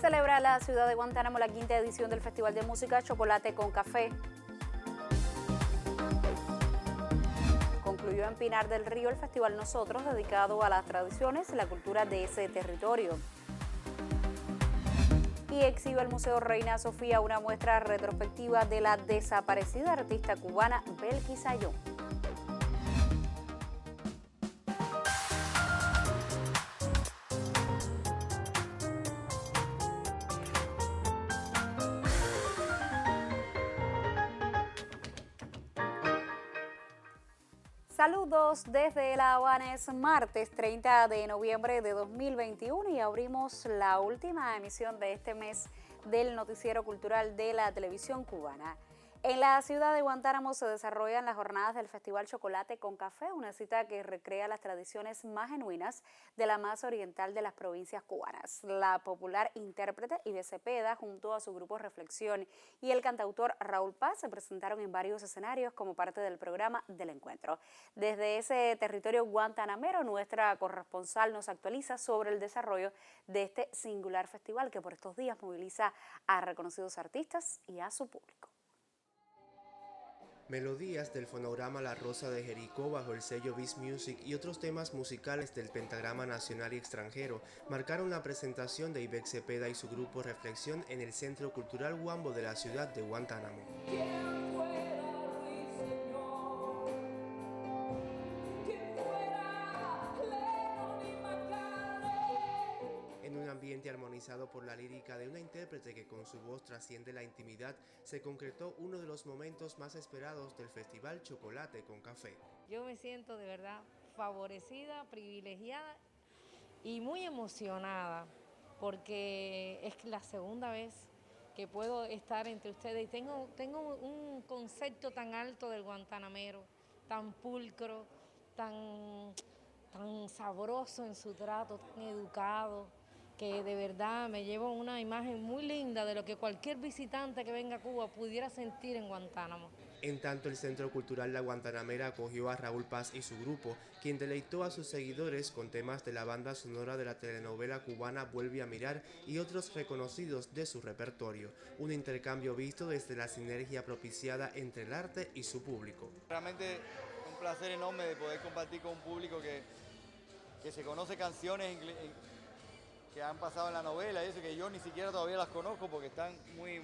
Celebra la ciudad de Guantánamo la quinta edición del Festival de Música Chocolate con Café. Concluyó en Pinar del Río el Festival Nosotros, dedicado a las tradiciones y la cultura de ese territorio. Y exhibe el Museo Reina Sofía una muestra retrospectiva de la desaparecida artista cubana Belkis Ayón. Saludos desde La Habana, es martes 30 de noviembre de 2021 y abrimos la última emisión de este mes del noticiero cultural de la televisión cubana. En la ciudad de Guantánamo se desarrollan las jornadas del Festival Chocolate con Café, una cita que recrea las tradiciones más genuinas de la más oriental de las provincias cubanas. La popular intérprete Ivette Cepeda, junto a su grupo Reflexión y el cantautor Raúl Paz, se presentaron en varios escenarios como parte del programa del encuentro. Desde ese territorio guantanamero, nuestra corresponsal nos actualiza sobre el desarrollo de este singular festival que por estos días moviliza a reconocidos artistas y a su público. Melodías del fonograma La Rosa de Jericó bajo el sello Biz Music y otros temas musicales del pentagrama nacional y extranjero marcaron la presentación de Ivette Cepeda y su grupo Reflexión en el Centro Cultural Huambo de la ciudad de Guantánamo. En un ambiente armonizado por la lírica de una intérprete que con su voz trasciende la intimidad, se concretó uno de los momentos más esperados del Festival Chocolate con Café. Yo me siento de verdad favorecida, privilegiada y muy emocionada porque es la segunda vez que puedo estar entre ustedes y tengo un concepto tan alto del guantanamero, tan pulcro, tan sabroso en su trato, tan educado, que de verdad me llevo una imagen muy linda de lo que cualquier visitante que venga a Cuba pudiera sentir en Guantánamo. En tanto, el Centro Cultural La Guantanamera acogió a Raúl Paz y su grupo, quien deleitó a sus seguidores con temas de la banda sonora de la telenovela cubana Vuelve a mirar y otros reconocidos de su repertorio. Un intercambio visto desde la sinergia propiciada entre el arte y su público. Realmente un placer enorme de poder compartir con un público que se conoce canciones que han pasado en la novela y eso, que yo ni siquiera todavía las conozco porque están muy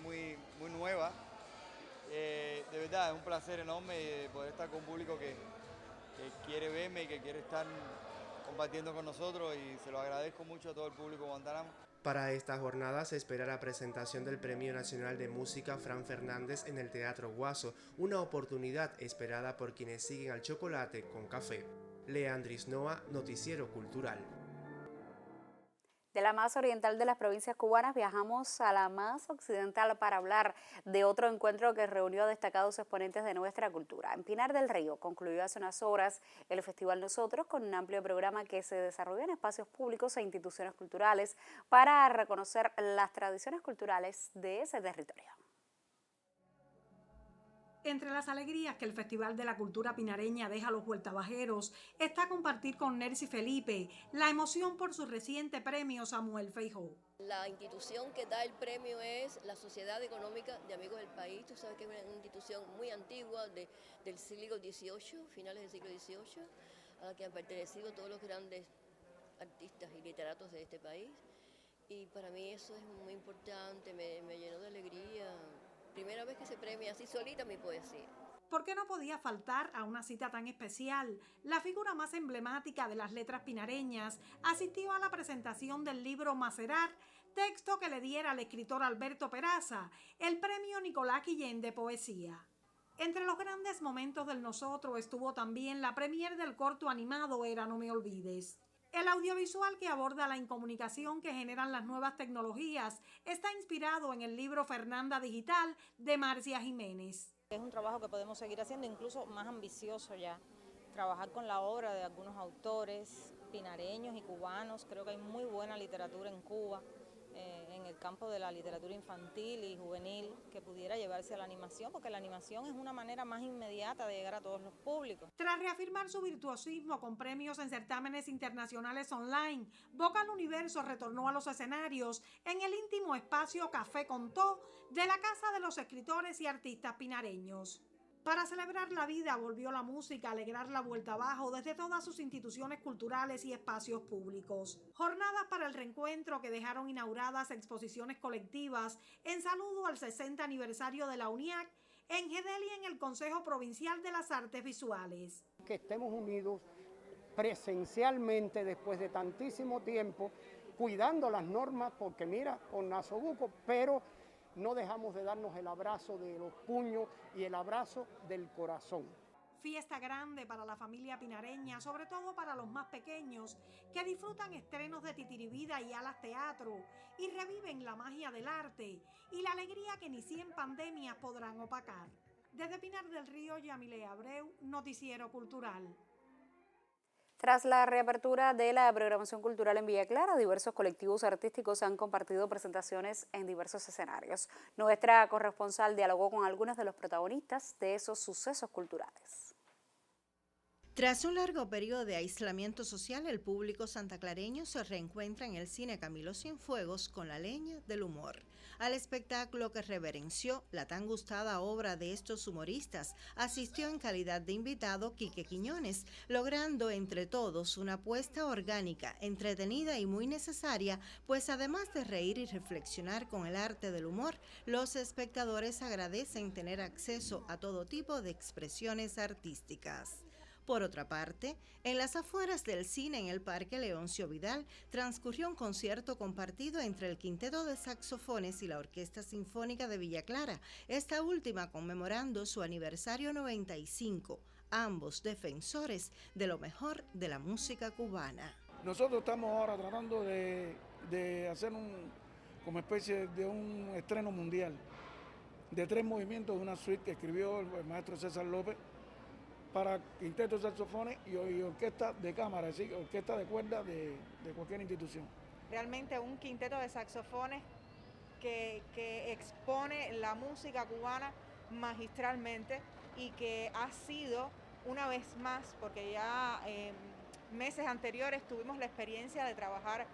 nuevas. De verdad, es un placer enorme poder estar con un público que quiere verme y que quiere estar compartiendo con nosotros y se lo agradezco mucho a todo el público de Guantánamo. Para esta jornada se espera la presentación del Premio Nacional de Música Fran Fernández en el Teatro Guaso, una oportunidad esperada por quienes siguen al chocolate con café. Leandris Noa, Noticiero Cultural. De la más oriental de las provincias cubanas viajamos a la más occidental para hablar de otro encuentro que reunió a destacados exponentes de nuestra cultura. En Pinar del Río concluyó hace unas horas el Festival Nosotros con un amplio programa que se desarrolló en espacios públicos e instituciones culturales para reconocer las tradiciones culturales de ese territorio. Entre las alegrías que el Festival de la Cultura Pinareña deja a los vueltabajeros está compartir con Nercy Felipe la emoción por su reciente premio Samuel Feijó. La institución que da el premio es la Sociedad Económica de Amigos del País. Tú sabes que es una institución muy antigua del siglo XVIII, finales del siglo XVIII, a la que han pertenecido todos los grandes artistas y literatos de este país. Y para mí eso es muy importante, me llenó de alegría. Primera vez que se premia así solita mi poesía. ¿Por qué no podía faltar a una cita tan especial? La figura más emblemática de las letras pinareñas asistió a la presentación del libro Macerar, texto que le diera al escritor Alberto Peraza el premio Nicolás Guillén de Poesía. Entre los grandes momentos del Nosotros estuvo también la premier del corto animado Era No Me Olvides. El audiovisual que aborda la incomunicación que generan las nuevas tecnologías está inspirado en el libro Fernanda Digital de Marcia Jiménez. Es un trabajo que podemos seguir haciendo, incluso más ambicioso ya, trabajar con la obra de algunos autores pinareños y cubanos. Creo que hay muy buena literatura en Cuba, en el campo de la literatura infantil y juvenil que pudiera llevarse a la animación, porque la animación es una manera más inmediata de llegar a todos los públicos. Tras reafirmar su virtuosismo con premios en certámenes internacionales online, Vocal Universo retornó a los escenarios en el íntimo espacio Café Contó de la Casa de los Escritores y Artistas Pinareños. Para celebrar la vida volvió la música a alegrar la vuelta abajo desde todas sus instituciones culturales y espacios públicos. Jornadas para el reencuentro que dejaron inauguradas exposiciones colectivas en saludo al 60 aniversario de la UNIAC en Gedel y en el Consejo Provincial de las Artes Visuales. Que estemos unidos presencialmente después de tantísimo tiempo, cuidando las normas, porque mira, con Nasobuco, pero no dejamos de darnos el abrazo de los puños y el abrazo del corazón. Fiesta grande para la familia pinareña, sobre todo para los más pequeños, que disfrutan estrenos de Titiribida y Alas Teatro y reviven la magia del arte y la alegría que ni 100 pandemias podrán opacar. Desde Pinar del Río, Yamile Abreu, Noticiero Cultural. Tras la reapertura de la programación cultural en Villa Clara, diversos colectivos artísticos han compartido presentaciones en diversos escenarios. Nuestra corresponsal dialogó con algunos de los protagonistas de esos sucesos culturales. Tras un largo periodo de aislamiento social, el público santaclareño se reencuentra en el Cine Camilo Cienfuegos con La Leña del Humor. Al espectáculo que reverenció la tan gustada obra de estos humoristas, asistió en calidad de invitado Quique Quiñones, logrando entre todos una apuesta orgánica, entretenida y muy necesaria, pues además de reír y reflexionar con el arte del humor, los espectadores agradecen tener acceso a todo tipo de expresiones artísticas. Por otra parte, en las afueras del cine en el Parque Leoncio Vidal transcurrió un concierto compartido entre el Quinteto de Saxofones y la Orquesta Sinfónica de Villa Clara, esta última conmemorando su aniversario 95, ambos defensores de lo mejor de la música cubana. Nosotros estamos ahora tratando de hacer como especie de un estreno mundial de 3 movimientos de una suite que escribió el maestro César López para quinteto de saxofones y orquesta de cámara, es decir, orquesta de cuerda de cualquier institución. Realmente un quinteto de saxofones que expone la música cubana magistralmente y que ha sido una vez más, porque ya meses anteriores tuvimos la experiencia de trabajar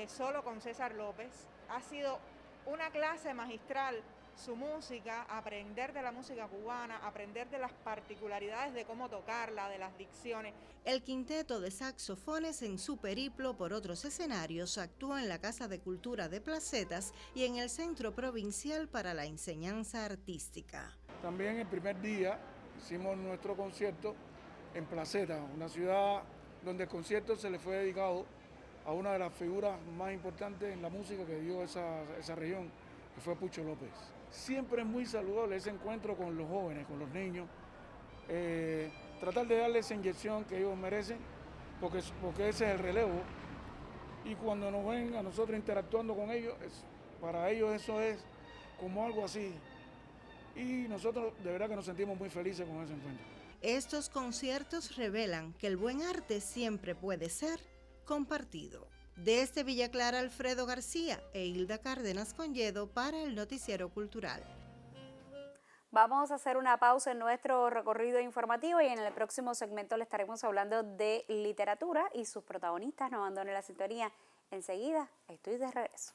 solo con César López, ha sido una clase magistral su música, aprender de la música cubana, aprender de las particularidades de cómo tocarla, de las dicciones. El Quinteto de Saxofones en su periplo por otros escenarios actúa en la Casa de Cultura de Placetas y en el Centro Provincial para la Enseñanza Artística. También el primer día hicimos nuestro concierto en Placetas, una ciudad donde el concierto se le fue dedicado a una de las figuras más importantes en la música que dio esa región, que fue Pucho López. Siempre es muy saludable ese encuentro con los jóvenes, con los niños, tratar de darle esa inyección que ellos merecen, porque ese es el relevo, y cuando nos ven a nosotros interactuando con ellos, para ellos eso es como algo así, y nosotros de verdad que nos sentimos muy felices con ese encuentro. Estos conciertos revelan que el buen arte siempre puede ser compartido. Desde Villa Clara, Alfredo García e Hilda Cárdenas Conyedo para el Noticiero Cultural. Vamos a hacer una pausa en nuestro recorrido informativo y en el próximo segmento le estaremos hablando de literatura y sus protagonistas. No abandonen la sintonía. Enseguida estoy de regreso.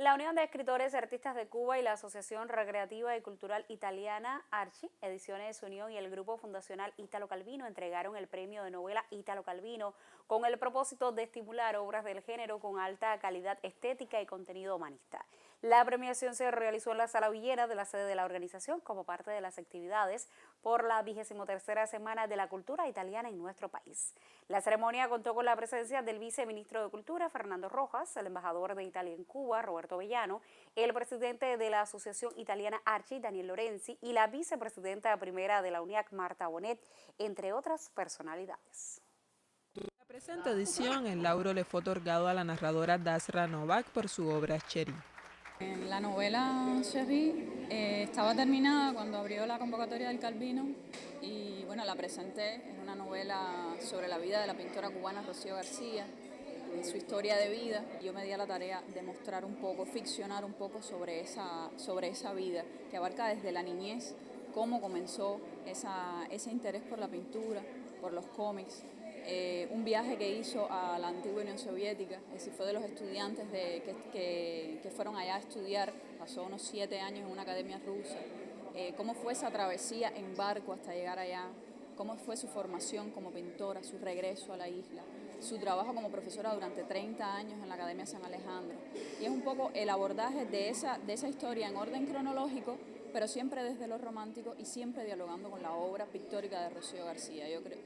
La Unión de Escritores y Artistas de Cuba y la Asociación Recreativa y Cultural Italiana Archi, Ediciones Unión y el Grupo Fundacional Ítalo Calvino entregaron el premio de novela Ítalo Calvino con el propósito de estimular obras del género con alta calidad estética y contenido humanista. La premiación se realizó en la Sala Villera de la sede de la organización como parte de las actividades por la 23ª Semana de la Cultura Italiana en nuestro país. La ceremonia contó con la presencia del viceministro de Cultura, Fernando Rojas, el embajador de Italia en Cuba, Roberto Vellano, el presidente de la Asociación Italiana Archi, Daniel Lorenzi, y la vicepresidenta primera de la UNIAC, Marta Bonet, entre otras personalidades. En la presente edición, el lauro le fue otorgado a la narradora Dasra Novak por su obra Cherry. La novela Cherry estaba terminada cuando abrió la convocatoria del Calvino y bueno, la presenté. Es una novela sobre la vida de la pintora cubana Rocío García, su historia de vida. Yo me di a la tarea de mostrar un poco, ficcionar un poco sobre esa vida, que abarca desde la niñez, cómo comenzó ese interés por la pintura, por los cómics. Un viaje que hizo a la antigua Unión Soviética, es decir, fue de los estudiantes que fueron allá a estudiar, pasó unos 7 años en una academia rusa, cómo fue esa travesía en barco hasta llegar allá, cómo fue su formación como pintora, su regreso a la isla, su trabajo como profesora durante 30 años en la Academia San Alejandro. Y es un poco el abordaje de esa historia en orden cronológico, pero siempre desde lo romántico y siempre dialogando con la obra pictórica de Rocío García. Yo creo,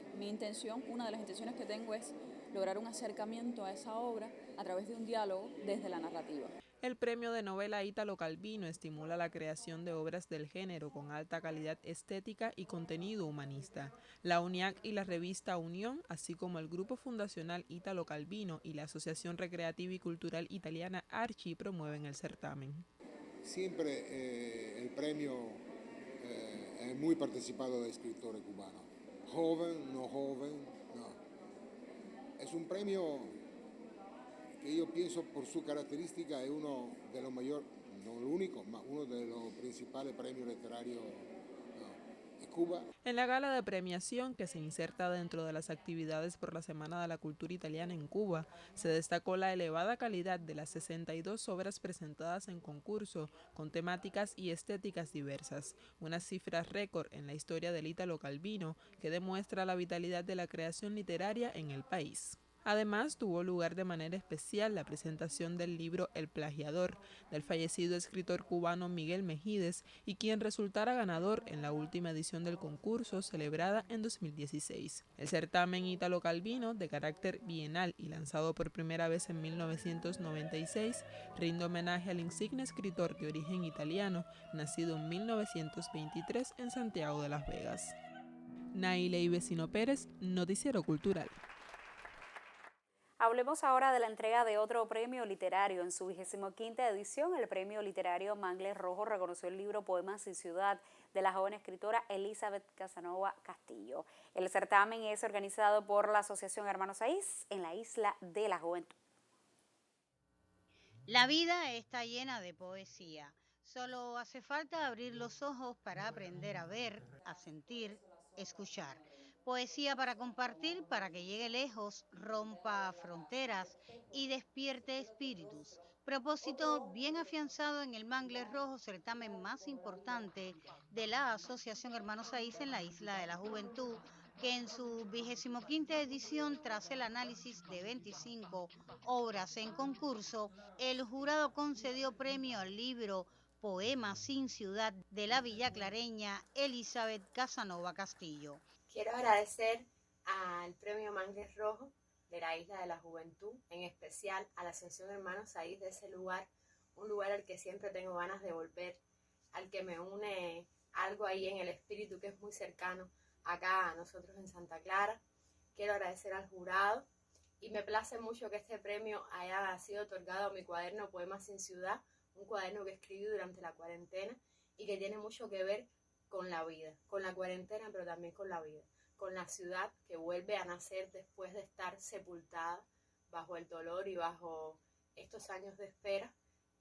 una de las intenciones que tengo es lograr un acercamiento a esa obra a través de un diálogo desde la narrativa. El premio de novela Ítalo Calvino estimula la creación de obras del género con alta calidad estética y contenido humanista. La UNIAC y la revista Unión, así como el Grupo Fundacional Ítalo Calvino y la Asociación Recreativa y Cultural Italiana Archi promueven el certamen. Siempre el premio es muy participado de escritores cubanos, joven, no. Es un premio que yo pienso por su característica es uno de los mayores, no el único, más uno de los principales premios literarios de Cuba. En la gala de premiación, que se inserta dentro de las actividades por la Semana de la Cultura Italiana en Cuba, se destacó la elevada calidad de las 62 obras presentadas en concurso con temáticas y estéticas diversas, una cifra récord en la historia del Ítalo Calvino que demuestra la vitalidad de la creación literaria en el país. Además, tuvo lugar de manera especial la presentación del libro El plagiador, del fallecido escritor cubano Miguel Mejídez, y quien resultara ganador en la última edición del concurso celebrada en 2016. El certamen Ítalo Calvino, de carácter bienal y lanzado por primera vez en 1996, rinde homenaje al insigne escritor de origen italiano, nacido en 1923 en Santiago de las Vegas. Naile y Vecino Pérez, Noticiero Cultural. Hablemos ahora de la entrega de otro premio literario. En su 25ª edición, el premio literario Mangles Rojo reconoció el libro Poemas sin Ciudad de la joven escritora Elizabeth Casanova Castillo. El certamen es organizado por la Asociación Hermanos Saiz en la Isla de la Juventud. La vida está llena de poesía. Solo hace falta abrir los ojos para aprender a ver, a sentir, escuchar. Poesía para compartir, para que llegue lejos, rompa fronteras y despierte espíritus. Propósito bien afianzado en el Mangles Rojo, certamen más importante de la Asociación Hermanos Saiz en la Isla de la Juventud, que en su 25ª edición, tras el análisis de 25 obras en concurso, el jurado concedió premio al libro Poemas sin Ciudad de la villaclareña Elizabeth Casanova Castillo. Quiero agradecer al Premio Mangles Rojo de la Isla de la Juventud, en especial a la Asociación Hermanos Saiz de ese lugar, un lugar al que siempre tengo ganas de volver, al que me une algo ahí en el espíritu que es muy cercano acá a nosotros en Santa Clara. Quiero agradecer al jurado y me place mucho que este premio haya sido otorgado a mi cuaderno Poemas sin Ciudad, un cuaderno que escribí durante la cuarentena y que tiene mucho que ver con la vida, con la cuarentena, pero también con la vida, con la ciudad que vuelve a nacer después de estar sepultada bajo el dolor y bajo estos años de espera,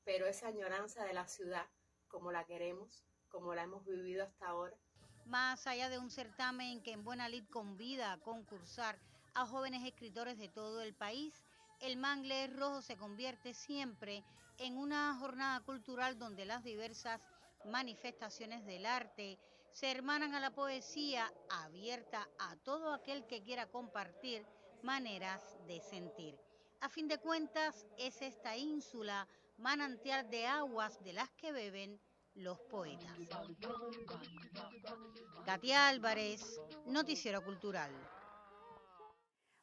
pero esa añoranza de la ciudad como la queremos, como la hemos vivido hasta ahora. Más allá de un certamen que en buena lid convida a concursar a jóvenes escritores de todo el país, el Mangles Rojo se convierte siempre en una jornada cultural donde las diversas manifestaciones del arte se hermanan a la poesía, abierta a todo aquel que quiera compartir maneras de sentir. A fin de cuentas, es esta ínsula manantial de aguas de las que beben los poetas. Katia Álvarez, Noticiero Cultural.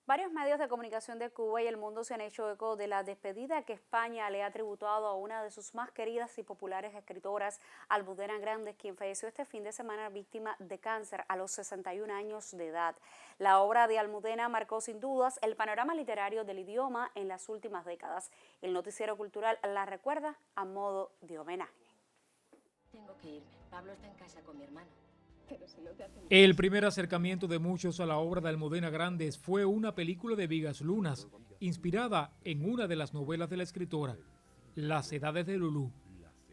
Varios medios de comunicación de Cuba y el mundo se han hecho eco de la despedida que España le ha tributado a una de sus más queridas y populares escritoras, Almudena Grandes, quien falleció este fin de semana víctima de cáncer a los 61 años de edad. La obra de Almudena marcó sin dudas el panorama literario del idioma en las últimas décadas. El Noticiero Cultural la recuerda a modo de homenaje. Tengo que irme. Pablo está en casa con mi hermano. El primer acercamiento de muchos a la obra de Almudena Grandes fue una película de Vigas Lunas, inspirada en una de las novelas de la escritora, Las Edades de Lulú.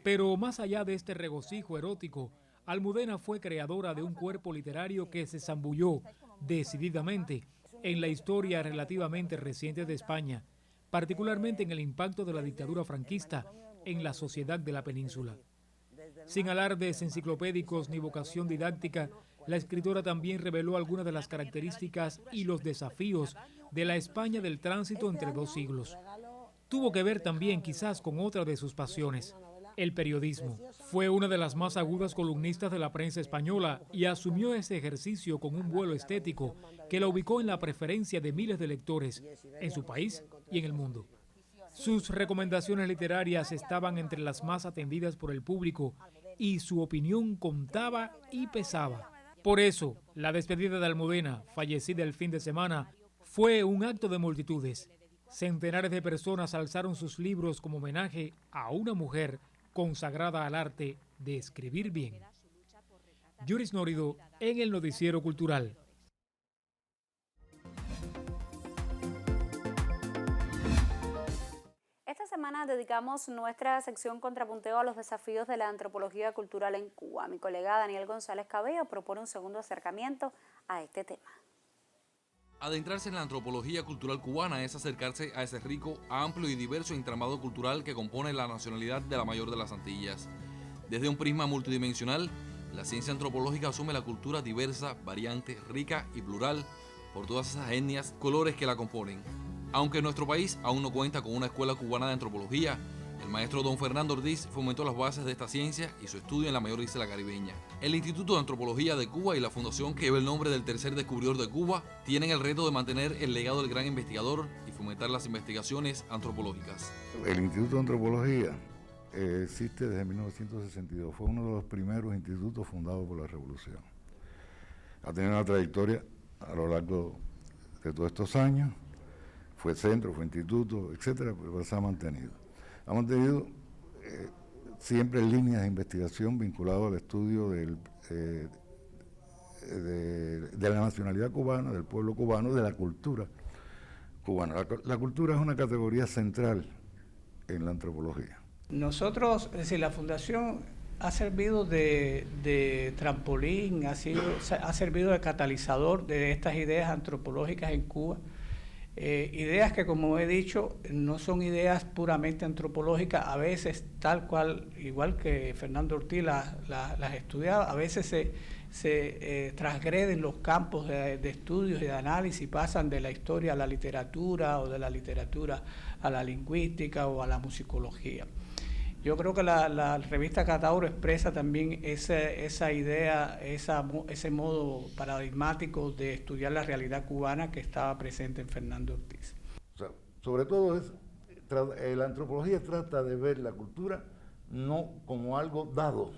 Pero más allá de este regocijo erótico, Almudena fue creadora de un cuerpo literario que se zambulló decididamente en la historia relativamente reciente de España, particularmente en el impacto de la dictadura franquista en la sociedad de la península. Sin alardes enciclopédicos ni vocación didáctica, la escritora también reveló algunas de las características y los desafíos de la España del tránsito entre dos siglos. Tuvo que ver también quizás con otra de sus pasiones, el periodismo. Fue una de las más agudas columnistas de la prensa española y asumió ese ejercicio con un vuelo estético que la ubicó en la preferencia de miles de lectores en su país y en el mundo. Sus recomendaciones literarias estaban entre las más atendidas por el público y su opinión contaba y pesaba. Por eso, la despedida de Almudena, fallecida el fin de semana, fue un acto de multitudes. Centenares de personas alzaron sus libros como homenaje a una mujer consagrada al arte de escribir bien. Yuris Nórido en el Noticiero Cultural. Esta semana dedicamos nuestra sección Contrapunteo a los desafíos de la antropología cultural en Cuba. Mi colega Daniel González Cabello propone un segundo acercamiento a este tema. Adentrarse en la antropología cultural cubana es acercarse a ese rico, amplio y diverso entramado cultural que compone la nacionalidad de la mayor de las Antillas. Desde un prisma multidimensional, la ciencia antropológica asume la cultura diversa, variante, rica y plural por todas esas etnias, colores que la componen. Aunque nuestro país aún no cuenta con una escuela cubana de antropología, el maestro don Fernando Ortiz fomentó las bases de esta ciencia y su estudio en la mayor isla caribeña. El Instituto de Antropología de Cuba y la fundación que lleva el nombre del tercer descubridor de Cuba tienen el reto de mantener el legado del gran investigador y fomentar las investigaciones antropológicas. El Instituto de Antropología existe desde 1962. Fue uno de los primeros institutos fundados por la Revolución. Ha tenido una trayectoria a lo largo de todos estos años. Fue centro, fue instituto, etcétera, pero se ha mantenido. Ha mantenido siempre líneas de investigación vinculadas al estudio de la nacionalidad cubana, del pueblo cubano, de la cultura cubana. La cultura es una categoría central en la antropología. Nosotros, es decir, la Fundación ha servido de trampolín, ha servido de catalizador de estas ideas antropológicas en Cuba. Ideas que, como he dicho, no son ideas puramente antropológicas, a veces tal cual, igual que Fernando Ortiz las estudiaba, a veces se transgreden los campos de estudios y de análisis, pasan de la historia a la literatura o de la literatura a la lingüística o a la musicología. Yo creo que la revista Catauro expresa también esa idea, ese modo paradigmático de estudiar la realidad cubana que estaba presente en Fernando Ortiz. O sea, sobre todo la antropología trata de ver la cultura no como algo dado,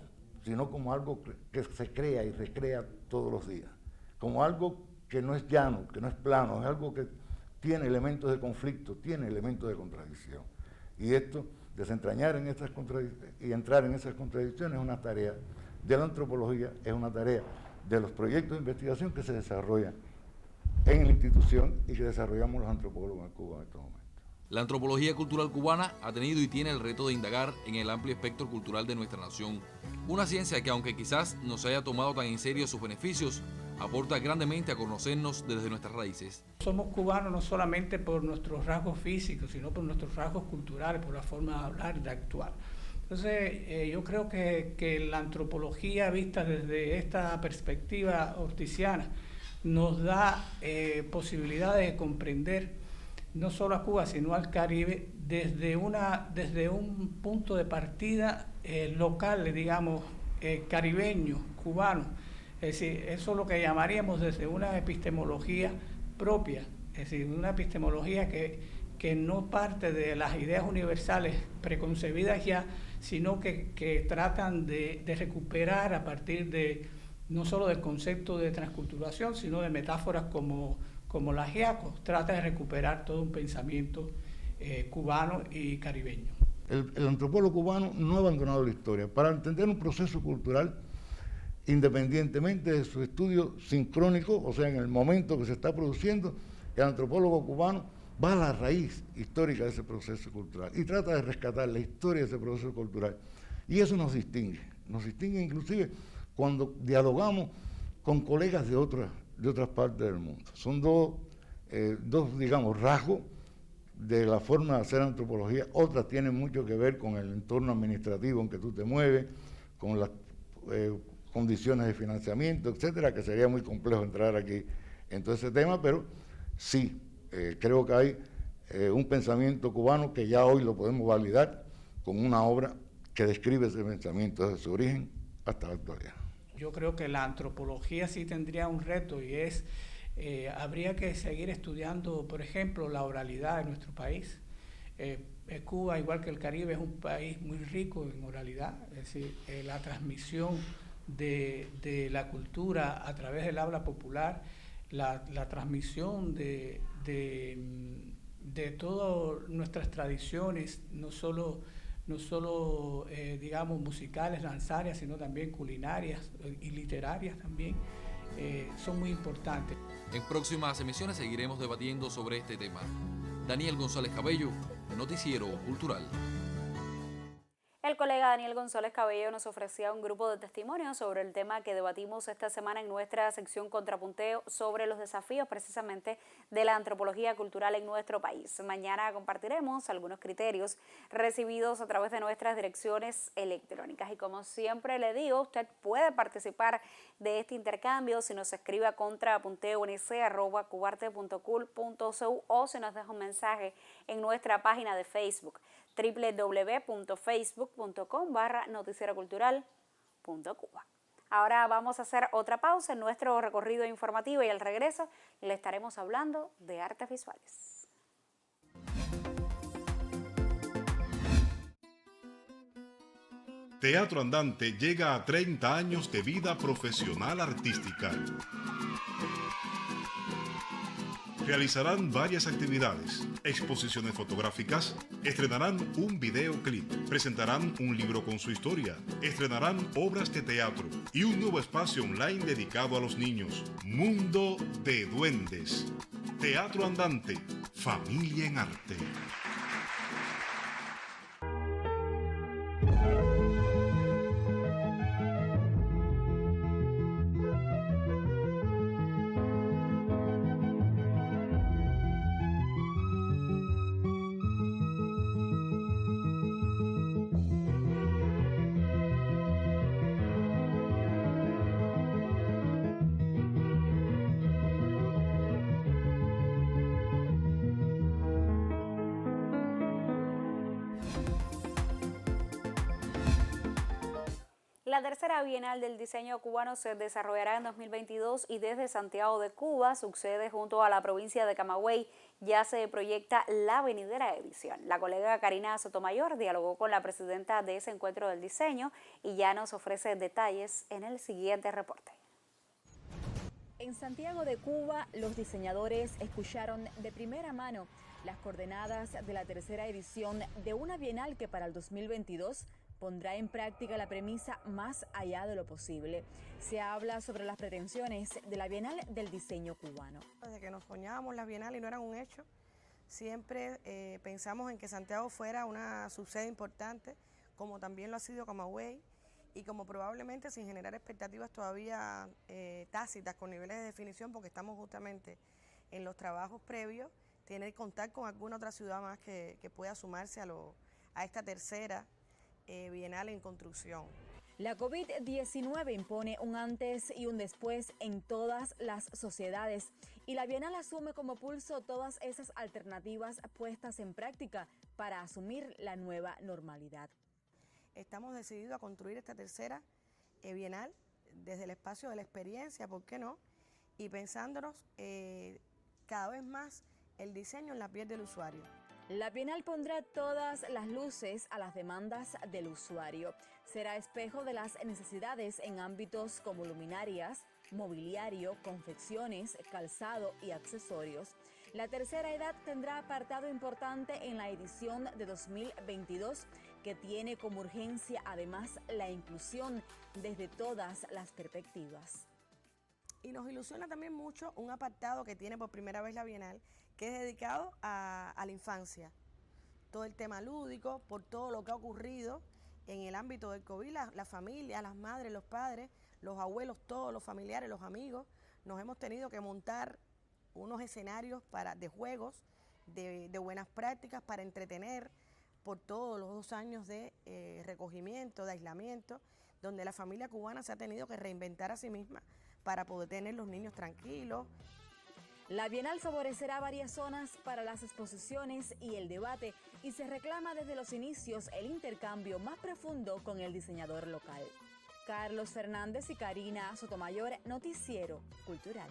sino como algo que se crea y recrea todos los días, como algo que no es llano, que no es plano, es algo que tiene elementos de conflicto, tiene elementos de contradicción. Y esto, desentrañar en esas contradicciones y entrar en esas contradicciones es una tarea de la antropología, es una tarea de los proyectos de investigación que se desarrollan en la institución y que desarrollamos los antropólogos en Cuba en estos momentos. La antropología cultural cubana ha tenido y tiene el reto de indagar en el amplio espectro cultural de nuestra nación. Una ciencia que, aunque quizás no se haya tomado tan en serio sus beneficios, aporta grandemente a conocernos desde nuestras raíces. Somos cubanos no solamente por nuestros rasgos físicos, sino por nuestros rasgos culturales, por la forma de hablar, de actuar. Entonces, yo creo que la antropología vista desde esta perspectiva orticiana nos da posibilidades de comprender no solo a Cuba, sino al Caribe desde un punto de partida local, digamos, caribeño, cubano. Es decir, eso es lo que llamaríamos desde una epistemología propia, es decir, una epistemología que no parte de las ideas universales preconcebidas ya, sino que tratan de recuperar a partir de no solo del concepto de transculturación, sino de metáforas como la GIACO, trata de recuperar todo un pensamiento cubano y caribeño. El antropólogo cubano no ha abandonado la historia. Para entender un proceso cultural, independientemente de su estudio sincrónico, o sea, en el momento que se está produciendo, el antropólogo cubano va a la raíz histórica de ese proceso cultural y trata de rescatar la historia de ese proceso cultural. Y eso nos distingue inclusive cuando dialogamos con colegas de otras partes del mundo. Son dos, digamos, rasgos de la forma de hacer antropología. Otras tienen mucho que ver con el entorno administrativo en que tú te mueves, con las condiciones de financiamiento, etcétera, que sería muy complejo entrar aquí en todo ese tema, pero sí, creo que hay un pensamiento cubano que ya hoy lo podemos validar con una obra que describe ese pensamiento desde su origen hasta la actualidad. Yo creo que la antropología sí tendría un reto y es, habría que seguir estudiando, por ejemplo, la oralidad de nuestro país. Cuba, igual que el Caribe, es un país muy rico en oralidad, es decir, la transmisión de la cultura a través del habla popular, la transmisión de todas nuestras tradiciones, no solo digamos musicales, danzarias, sino también culinarias y literarias también, son muy importantes. En próximas emisiones seguiremos debatiendo sobre este tema. Daniel González Cabello, Noticiero Cultural. El colega Daniel González Cabello nos ofrecía un grupo de testimonios sobre el tema que debatimos esta semana en nuestra sección Contrapunteo sobre los desafíos precisamente de la antropología cultural en nuestro país. Mañana compartiremos algunos criterios recibidos a través de nuestras direcciones electrónicas y como siempre le digo, usted puede participar de este intercambio si nos escribe a contrapunteo.cubarte.cul.cu o si nos deja un mensaje en nuestra página de Facebook www.facebook.com/noticierocultural.cuba. Ahora vamos a hacer otra pausa en nuestro recorrido informativo y al regreso le estaremos hablando de artes visuales. Teatro Andante llega a 30 años de vida profesional artística. Realizarán varias actividades, exposiciones fotográficas, estrenarán un videoclip, presentarán un libro con su historia, estrenarán obras de teatro y un nuevo espacio online dedicado a los niños. Mundo de Duendes. Teatro Andante, familia en arte. La tercera Bienal del Diseño Cubano se desarrollará en 2022 y desde Santiago de Cuba, su sede junto a la provincia de Camagüey, ya se proyecta la venidera edición. La colega Karina Sotomayor dialogó con la presidenta de ese encuentro del diseño y ya nos ofrece detalles en el siguiente reporte. En Santiago de Cuba, los diseñadores escucharon de primera mano las coordenadas de la tercera edición de una Bienal que para el 2022 pondrá en práctica la premisa más allá de lo posible. Se habla sobre las pretensiones de la Bienal del Diseño Cubano. Desde que nos soñábamos las Bienales y no eran un hecho, siempre pensamos en que Santiago fuera una subsede importante, como también lo ha sido Camagüey, y como probablemente sin generar expectativas todavía tácitas con niveles de definición, porque estamos justamente en los trabajos previos, tiene que contar con alguna otra ciudad más que pueda sumarse a esta tercera bienal en construcción. La COVID-19 impone un antes y un después en todas las sociedades y la Bienal asume como pulso todas esas alternativas puestas en práctica para asumir la nueva normalidad. Estamos decididos a construir esta tercera bienal desde el espacio de la experiencia, ¿por qué no? Y pensándonos cada vez más el diseño en la piel del usuario. La Bienal pondrá todas las luces a las demandas del usuario. Será espejo de las necesidades en ámbitos como luminarias, mobiliario, confecciones, calzado y accesorios. La tercera edad tendrá apartado importante en la edición de 2022, que tiene como urgencia además la inclusión desde todas las perspectivas. Y nos ilusiona también mucho un apartado que tiene por primera vez la Bienal, que es dedicado a la infancia. Todo el tema lúdico, por todo lo que ha ocurrido en el ámbito del COVID, la familia, las madres, los padres, los abuelos, todos los familiares, los amigos, nos hemos tenido que montar unos escenarios de juegos, de buenas prácticas para entretener por todos los 2 años de recogimiento, de aislamiento, donde la familia cubana se ha tenido que reinventar a sí misma para poder tener los niños tranquilos. La Bienal favorecerá varias zonas para las exposiciones y el debate y se reclama desde los inicios el intercambio más profundo con el diseñador local. Carlos Fernández y Karina Sotomayor, Noticiero Cultural.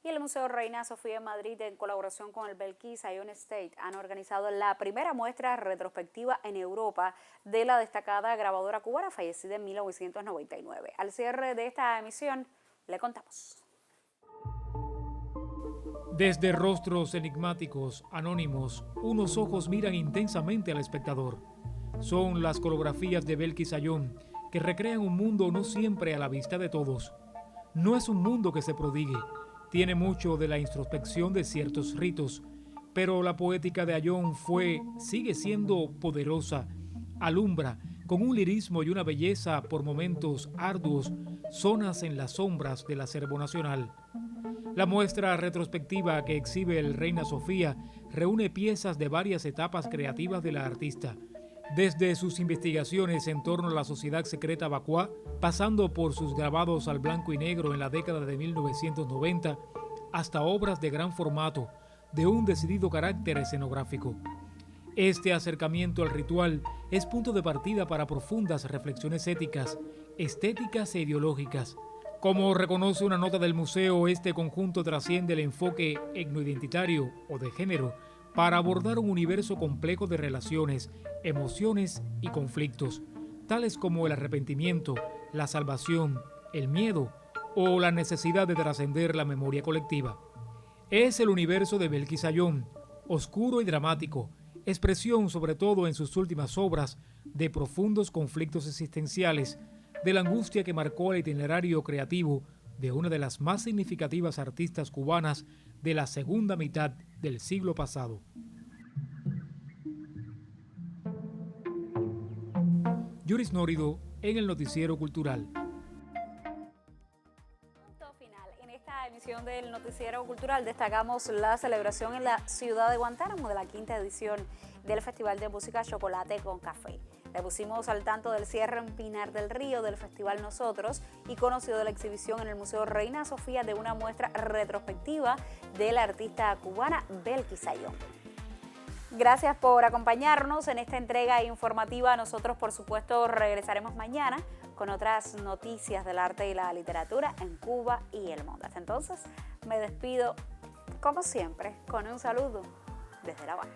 Y el Museo Reina Sofía en Madrid, en colaboración con el Belkis Ion Estate, han organizado la primera muestra retrospectiva en Europa de la destacada grabadora cubana fallecida en 1999. Al cierre de esta emisión, le contamos. Desde rostros enigmáticos, anónimos, unos ojos miran intensamente al espectador. Son las coreografías de Belkis Ion que recrean un mundo no siempre a la vista de todos. No es un mundo que se prodigue, tiene mucho de la introspección de ciertos ritos, pero la poética de Ion sigue siendo poderosa, alumbra con un lirismo y una belleza por momentos arduos, zonas en las sombras del acervo nacional. La muestra retrospectiva que exhibe el Reina Sofía reúne piezas de varias etapas creativas de la artista, desde sus investigaciones en torno a la sociedad secreta Bacuá, pasando por sus grabados al blanco y negro en la década de 1990, hasta obras de gran formato, de un decidido carácter escenográfico. Este acercamiento al ritual es punto de partida para profundas reflexiones éticas, estéticas e ideológicas. Como reconoce una nota del museo, este conjunto trasciende el enfoque etnoidentitario o de género para abordar un universo complejo de relaciones, emociones y conflictos, tales como el arrepentimiento, la salvación, el miedo o la necesidad de trascender la memoria colectiva. Es el universo de Belkis Ion, oscuro y dramático, expresión sobre todo en sus últimas obras de profundos conflictos existenciales, de la angustia que marcó el itinerario creativo de una de las más significativas artistas cubanas de la segunda mitad del siglo pasado. Yuris Nórido en el Noticiero Cultural. Punto final. En esta emisión del Noticiero Cultural destacamos la celebración en la ciudad de Guantánamo de la 5ª edición del Festival de Música Chocolate con Café. Le pusimos al tanto del cierre en Pinar del Río del Festival Nosotros y conoció de la exhibición en el Museo Reina Sofía de una muestra retrospectiva de la artista cubana Belkis Ion. Gracias por acompañarnos en esta entrega informativa. Nosotros, por supuesto, regresaremos mañana con otras noticias del arte y la literatura en Cuba y el mundo. Hasta entonces, me despido, como siempre, con un saludo desde La Habana.